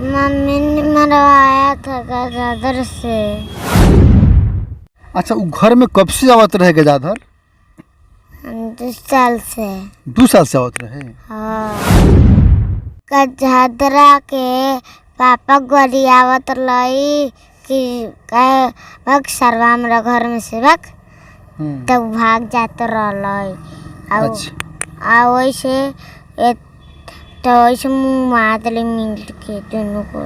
Mummy ने मरवाया था गजाधर से। अच्छा, वो घर में कब से आवत रहे गजाधर? 2 साल से। 2 साल से आवत रहे? हाँ, गजाधरा के पापा गोरी आवत रही कि भाग सरवा मेरा घर में से भाग, तब भाग जाते रही। अच्छा। वैसे तो वैसे मुँह मादले मिल के दोनों को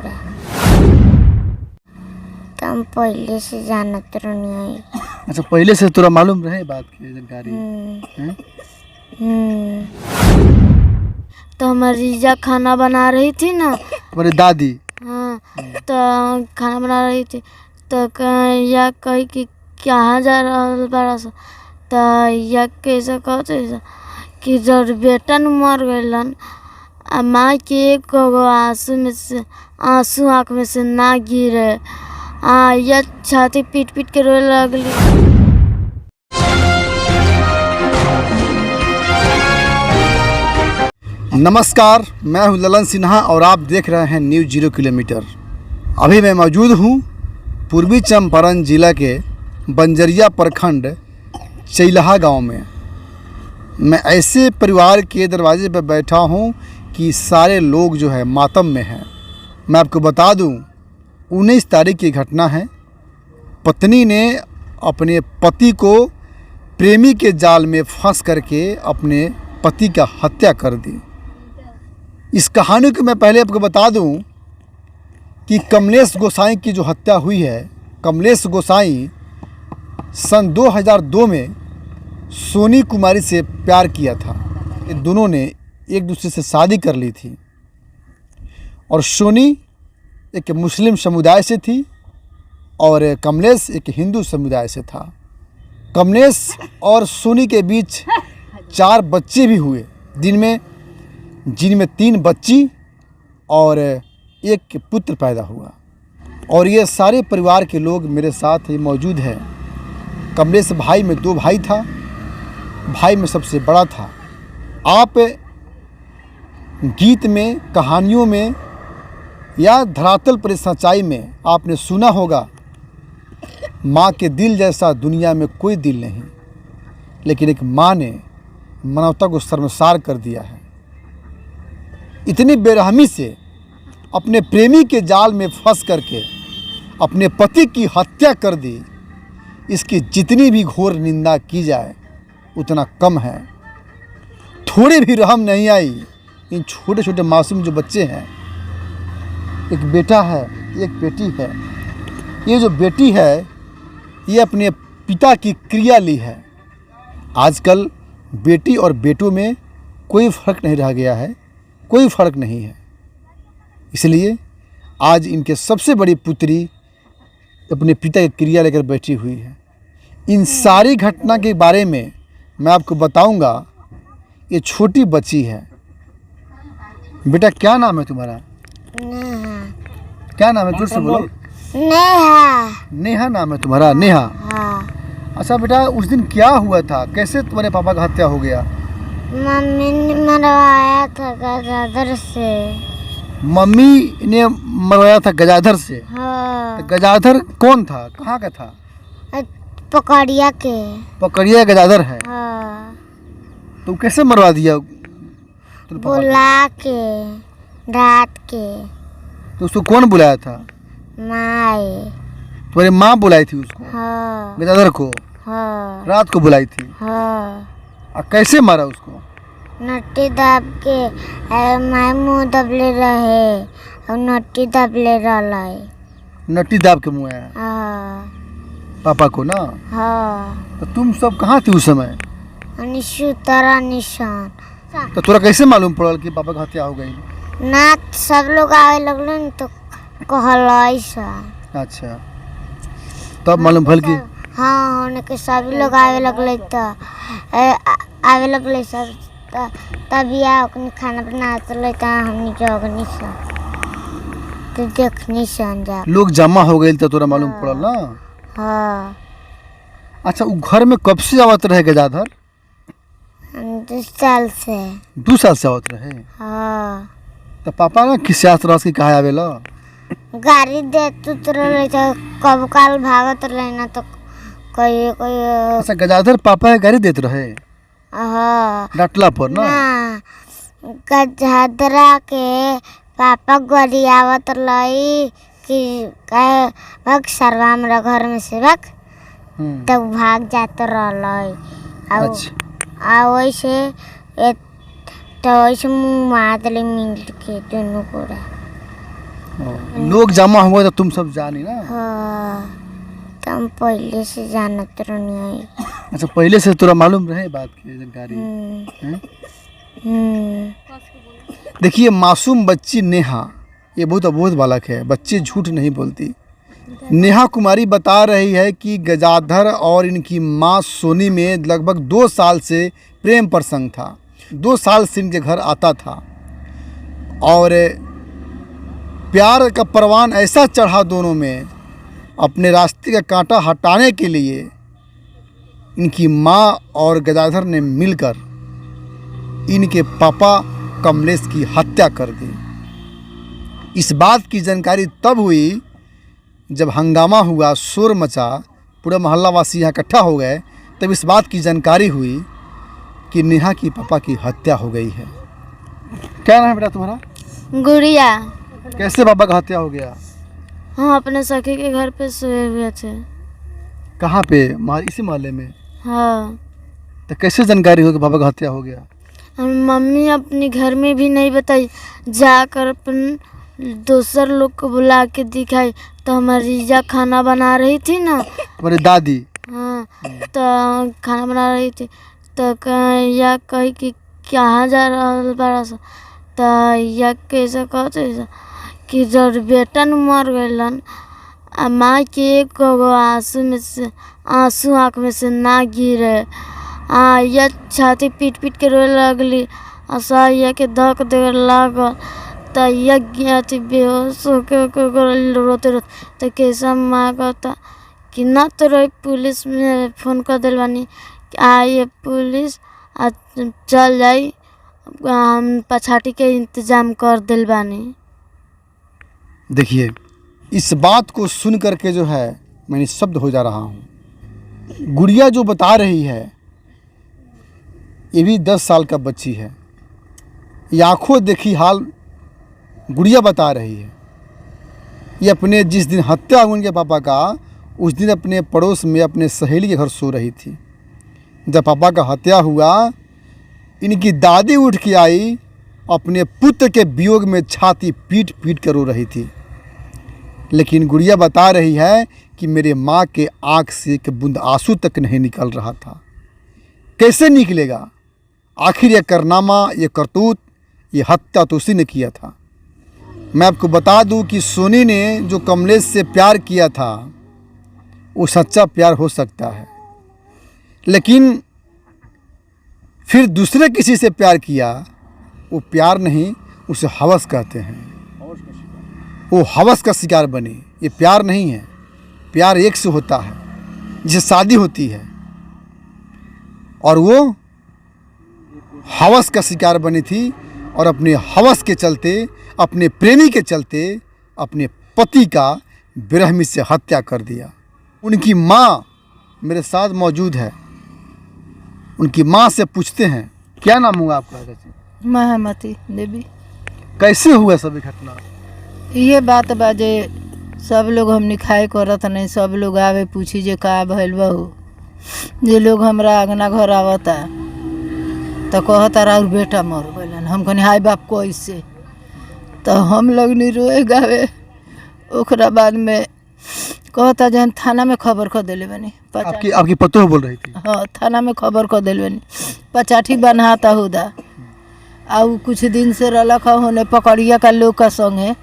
हम पहले से जानत रही। अच्छा, पहले से तोरा मालूम रहे बात की जानकारी? तो हमारी रीजा खाना बना रही थी ना, तुम्हारी दादी? हाँ, तो खाना बना रही थी तो या कही कि कहाँ जा रहा बड़ा सा, तो या कैसे कहते कि जब बेटा न मर गइलन, माँ के एक आंसू आँख में से ना गिरे, या छाती पीट पीट के रोने लगली। नमस्कार, मैं हूं ललन सिन्हा और आप देख रहे हैं न्यूज़ 0 किलोमीटर। अभी मैं मौजूद हूं पूर्वी चंपारण जिला के बंजरिया प्रखंड चैलहा गांव में। मैं ऐसे परिवार के दरवाजे पर बैठा हूं कि सारे लोग जो है मातम में हैं। मैं आपको बता दूं, 19 तारीख की घटना है। पत्नी ने अपने पति को प्रेमी के जाल में फंस करके अपने पति का हत्या कर दी। इस कहानी को मैं पहले आपको बता दूं कि कमलेश गोसाई की जो हत्या हुई है, कमलेश गोसाई सन 2002 में सोनी कुमारी से प्यार किया था। ये दोनों ने एक दूसरे से शादी कर ली थी और सोनी एक मुस्लिम समुदाय से थी और कमलेश एक हिंदू समुदाय से था। कमलेश और सोनी के बीच 4 बच्चे भी हुए, जिनमें 3 बच्ची और एक पुत्र पैदा हुआ। और ये सारे परिवार के लोग मेरे साथ ही मौजूद हैं। कमलेश भाई में 2 भाई था, भाई में सबसे बड़ा था। आप गीत में, कहानियों में या धरातल पर सच्चाई में आपने सुना होगा, माँ के दिल जैसा दुनिया में कोई दिल नहीं, लेकिन एक माँ ने मानवता को शर्मसार कर दिया है। इतनी बेरहमी से अपने प्रेमी के जाल में फंस करके अपने पति की हत्या कर दी। इसकी जितनी भी घोर निंदा की जाए उतना कम है। थोड़ी भी रहम नहीं आई इन छोटे छोटे मासूम जो बच्चे हैं। एक बेटा है, एक बेटी है। ये जो बेटी है, ये अपने पिता की क्रिया ली है। आजकल बेटी और बेटों में कोई फ़र्क नहीं रह गया है, कोई फ़र्क नहीं है। इसलिए आज इनके सबसे बड़ी पुत्री अपने पिता की क्रिया लेकर बैठी हुई है। इन सारी घटना के बारे में मैं आपको बताऊंगा। ये छोटी बच्ची है। बेटा, क्या नाम है तुम्हारा? नेहा। क्या नाम है? जोर से बोलो। नेहा। नेहा नाम है तुम्हारा? नेहा। हाँ। अच्छा बेटा, उस दिन क्या हुआ था? कैसे तुम्हारे पापा का हत्या हो गया? मम्मी ने मरवाया था गजाधर से। मम्मी ने मरवाया था गजाधर से? हाँ। तो गजाधर कौन था? कहाँ का था? पकड़िया के। पकड़िया गजाधर है? हाँ। तो कैसे मरवा दिया? बुला के, रात के। तो उसको कौन बुलाया था? माई। तुम्हारी माँ बुलाई थी उसको? हाँ। गजाधर को? हाँ। रात को बुलाई थी? हाँ। और कैसे मारा उसको? नट्टी दाब के मैं मुँह दबले रहे और नट्टी दबले रहे। नट्टी दाब के मुँह आया? हाँ। पापा को ना? हाँ। तो तुम सब कहाँ थी उस समय? सुतरा निशान। तो तोरा कैसे मालूम पड़ल कि पापा का हत्या हो गई? ना सब लोग आवे लगले न तो कहल ऐसा। अच्छा, तब मालूम भल कि? हाँ, होने के सभी लोग आवे लगले तो आवे लगले सब, तभी ओकनी खाना बनाते ले तो हमनी जोगनी सा तो देखनी सन जा लोग जमा हो गए तो तोरा मालूम पड़ल ना? हाँ। अच्छा, वो घर में कब से आवत रहे गजाधर? 2 साल से। 2 साल से आवत रहे? हाँ। तो पापा ना किस रस की कहा आवेला? गाड़ी देत रहे तो कब काल भागत रहे ना तो कोई कोई अच्छा, गजाधर पापा के गाड़ी देते रहे हाँ डाटला पर ना? गजाधरा के पापा गाड़ी आवत रही कि कहे भाग सरवा हमरा घर में से भाग, तब भाग जाते रहा। अच्छा। वैसे तो वैसे मुँह मादले मिल के दोनों को लोग जमा हुए तो तुम सब जानी ना? हाँ तुम पहले से जानत रही। अच्छा, पहले से तोरा मालूम रहे बात की जानकारी? देखिए, मासूम बच्ची नेहा, ये बहुत अबोध बालक है, बच्ची झूठ नहीं बोलती। नेहा कुमारी बता रही है कि गजाधर और इनकी माँ सोनी में लगभग 2 साल से प्रेम प्रसंग था। 2 साल से इनके घर आता था और प्यार का परवान ऐसा चढ़ा दोनों में, अपने रास्ते का कांटा हटाने के लिए इनकी माँ और गजाधर ने मिलकर इनके पापा कमलेश की हत्या कर दी। इस बात की जानकारी तब हुई जब हंगामा हुआ, शोर मचा, पूरा मोहल्ला वासी यहाँ इकट्ठा हो गए। तब इस बात की जानकारी हुई कि नेहा की पापा की हत्या हो गई है। क्या नाम है बेटा तुम्हारा? गुड़िया। कैसे पापा का हत्या हो गया? हम अपने सखी के घर पे सोए हुए थे। कहाँ पे? इसी मोहल्ले में? हाँ। तो कैसे जानकारी हो कि पापा का हत्या हो गया? मम्मी अपने घर में भी नहीं बताई, जाकर अपन दूसर लोग को बुला के दिखाई। तो हमारी रीजा खाना बना रही थी ना, हमारी दादी। हाँ, तो खाना बना रही थी तो या कही कि कहाँ जा रहा बड़ा सा, तो या कैसे कहते कि जब बेटा न मर गलन, माँ के एक आंसू में से आंसू आँख में से ना गिरे। या छाती पीट पीट के रोए लगली, ऐसा या के धक दे लागल, तो यह अथी बेहोश होके रोते रोते तो कैसा मांगता कि ना तो रही पुलिस में फ़ोन कर दिल बानी कि आइए पुलिस आ चल जाई, हम पछाटी के इंतज़ाम कर दिल बानी। देखिए, इस बात को सुन करके जो है मैं निःशब्द हो जा रहा हूँ। गुड़िया जो बता रही है ये भी 10 साल का बच्ची है। ये आँखों देखी हाल गुड़िया बता रही है। ये अपने जिस दिन हत्या हुई उनके पापा का, उस दिन अपने पड़ोस में अपने सहेली के घर सो रही थी। जब पापा का हत्या हुआ, इनकी दादी उठ के आई, अपने पुत्र के वियोग में छाती पीट पीट कर रो रही थी। लेकिन गुड़िया बता रही है कि मेरे माँ के आँख से एक बूंद आंसू तक नहीं निकल रहा था। कैसे निकलेगा? आखिर ये कारनामा, ये करतूत, ये हत्या तो उसी ने किया था। मैं आपको बता दूं कि सोनी ने जो कमलेश से प्यार किया था वो सच्चा प्यार हो सकता है, लेकिन फिर दूसरे किसी से प्यार किया, वो प्यार नहीं, उसे हवस कहते हैं। वो हवस का शिकार बने, ये प्यार नहीं है। प्यार एक से होता है, जिसे शादी होती है, और वो हवस का शिकार बनी थी और अपने हवस के चलते, अपने प्रेमी के चलते अपने पति का बेरहमी से हत्या कर दिया। उनकी माँ मेरे साथ मौजूद है। उनकी माँ से पूछते हैं, क्या नाम हुआ आपका? महामती देवी। कैसे हुआ सभी घटना? ये बात बाजे सब लोग हमने खाए करत नहीं, सब लोग आवे पूछी जे का भइल बहू। जे लोग हमरा आगना घर आवता तो कहता रहा बेटा मर गलन। हम कहनी हाय बाप को इससे, तो हम लोग नहीं रोए गावे। ओकरा बाद में कहता जहन थाना में खबर कर दिले बनी। आपकी पतो बोल रही थी? हाँ, थाना में खबर कर दिले बनी, पचाठी बनाता हुदा। और कुछ दिन से रलक होने पकड़िया का लोग का संगे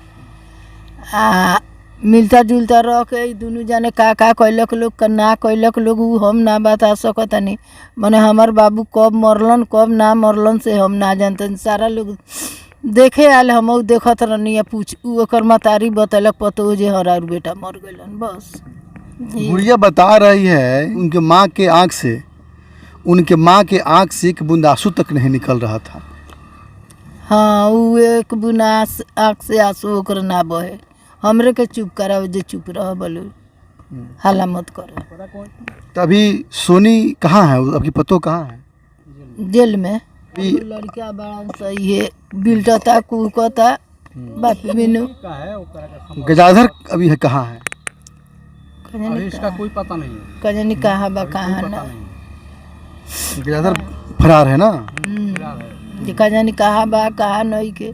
मिलता जुलता रह के दोनों जाने का कैलक लोग का ना कैलक लोग, वो हम ना बता सकतनी। मने हमार बाबू कब मरलन कब ना मरलन से हम ना जानते। सारा लोग देखे आल, हम देखत रहनी, पूछ ओकर मतारी बतलक पतो जे हरार बेटा मर गलन। बस गुड़िया बता रही है उनके माँ के आँख से एक बूंद आंसू तक नहीं निकल रहा था। हाँ उ एक बुना आँख से आंसू ओकर ना बहे, हमरे के चुप करावे जे चुप रह बोलो, हल्ला मत करो। तो अभी सोनी कहाँ है, आपकी पतो कहाँ है? जेल में। अभी लड़का बड़ा सही है, बिल्टता कुहकता बाप बिनु। गजाधर अभी है कहाँ है? इसका कोई पता नहीं है, कजनी कहाँ बा कहाँ ना। गजाधर फरार है ना? जे कजनी कहाँ बा कहाँ नहीं के।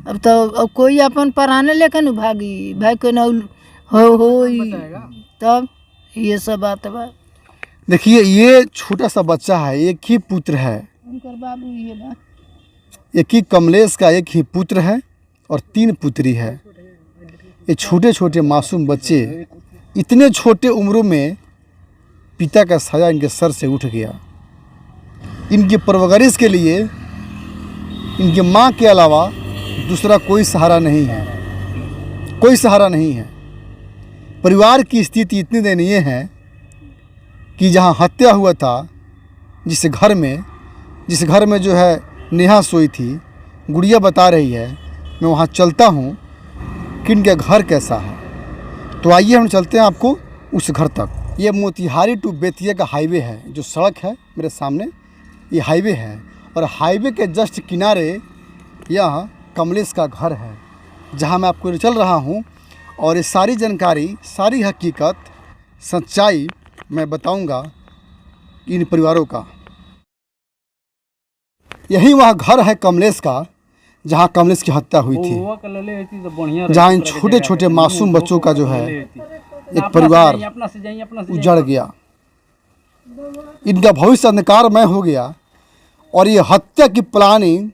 अब तो अब कोई अपन पराने लेके न भागी भाई को न हो तब ये सब बात बा। देखिए ये छोटा सा बच्चा है, एक ही पुत्र है, उनकर बाबू ये बा। एक ही कमलेश का एक ही पुत्र है और 3 पुत्री है। ये छोटे छोटे मासूम बच्चे इतने छोटे उम्रों में पिता का साया इनके सर से उठ गया। इनकी परवरिश के लिए इनकी माँ के अलावा दूसरा कोई सहारा नहीं है, कोई सहारा नहीं है। परिवार की स्थिति इतनी दयनीय है कि जहाँ हत्या हुआ था, जिस घर में जो है नेहा सोई थी, गुड़िया बता रही है मैं वहाँ चलता हूँ कि इनका घर कैसा है। तो आइए हम चलते हैं आपको उस घर तक। ये मोतिहारी टू बेतिया का हाईवे है, जो सड़क है मेरे सामने ये हाईवे है, और हाईवे के जस्ट किनारे यह कमलेश का घर है, जहाँ मैं आपको चल रहा हूँ। और ये सारी जानकारी, सारी हकीकत, सच्चाई मैं बताऊँगा इन परिवारों का। यही वह घर है कमलेश का, जहाँ कमलेश की हत्या हुई थी, जहाँ इन छोटे छोटे मासूम बच्चों का जो है एक परिवार उजड़ गया, इनका भविष्य अंधकारमय हो गया। और ये हत्या की प्लानिंग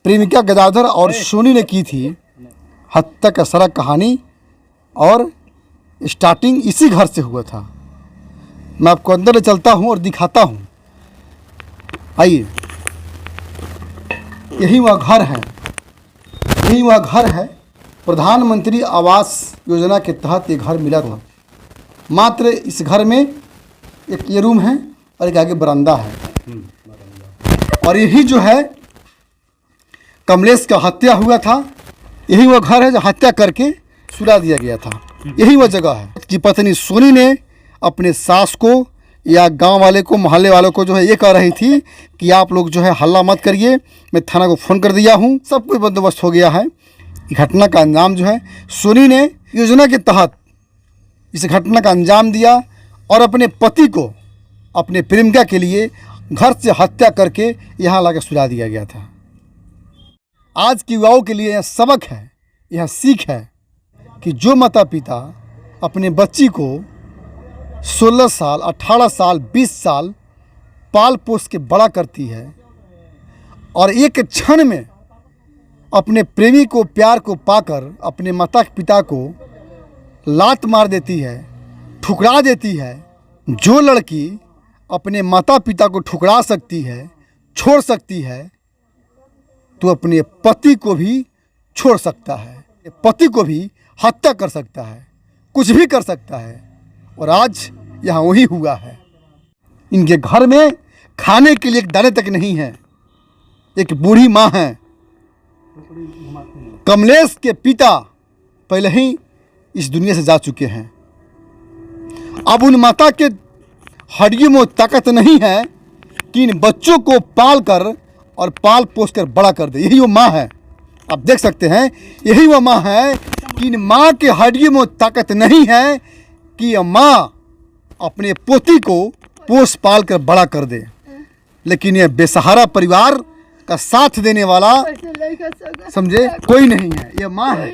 प्रेमिका गदाधर और सोनी ने की थी। हत्या का सारा कहानी और स्टार्टिंग इसी घर से हुआ था। मैं आपको अंदर ले चलता हूँ और दिखाता हूँ, आइए। यही वह घर है, यही वह घर है। प्रधानमंत्री आवास योजना के तहत ये घर मिला था। मात्र इस घर में एक ये रूम है और एक आगे बरामदा है, और यही जो है कमलेश का हत्या हुआ था। यही वह घर है जो हत्या करके सुला दिया गया था। यही वह जगह है कि पत्नी सोनी ने अपने सास को या गांव वाले को, मोहल्ले वालों को जो है ये कह रही थी कि आप लोग जो है हल्ला मत करिए, मैं थाना को फ़ोन कर दिया हूँ, सब कुछ बंदोबस्त हो गया है। घटना का अंजाम जो है सोनी ने योजना के तहत इस घटना का अंजाम दिया और अपने पति को अपने प्रेमिका के लिए घर से हत्या करके यहाँ लाकर सुला दिया गया था। आज के युवाओं के लिए यह सबक है, यह सीख है कि जो माता पिता अपने बच्ची को 16 साल, 18 साल, 20 साल पाल पोस के बड़ा करती है और एक क्षण में अपने प्रेमी को, प्यार को पाकर अपने माता पिता को लात मार देती है, ठुकरा देती है। जो लड़की अपने माता पिता को ठुकरा सकती है, छोड़ सकती है, तो अपने पति को भी छोड़ सकता है, पति को भी हत्या कर सकता है, कुछ भी कर सकता है। और आज यहाँ वही हुआ है। इनके घर में खाने के लिए एक दाने तक नहीं है। एक बूढ़ी माँ है। कमलेश के पिता पहले ही इस दुनिया से जा चुके हैं। अब उन माता के हड्डियों में ताकत नहीं है कि इन बच्चों को पाल कर और पाल पोस कर बड़ा कर दे। यही वो माँ है, आप देख सकते हैं। यही वो माँ है कि इन माँ के हड्डियों में ताकत नहीं है कि यह माँ अपने पोती को पोस पाल कर बड़ा कर दे। लेकिन यह बेसहारा परिवार का साथ देने वाला, समझे, कोई नहीं है। यह माँ है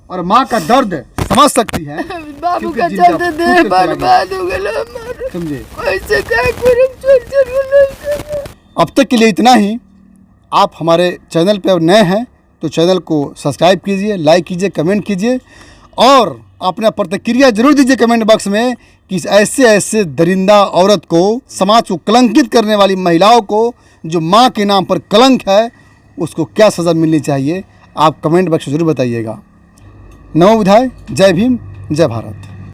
और माँ का दर्द समझ सकती है। बाबू का चलते देह बर्बाद हो गया, समझे। कैसे क्या करूं। अब तक के लिए इतना ही। आप हमारे चैनल पर नए हैं तो चैनल को सब्सक्राइब कीजिए, लाइक कीजिए, कमेंट कीजिए और अपना प्रतिक्रिया जरूर दीजिए कमेंट बॉक्स में कि ऐसे दरिंदा औरत को, समाज को कलंकित करने वाली महिलाओं को, जो माँ के नाम पर कलंक है, उसको क्या सज़ा मिलनी चाहिए। आप कमेंट बॉक्स में जरूर बताइएगा। नमो बुधाय। जय भीम, जय भारत।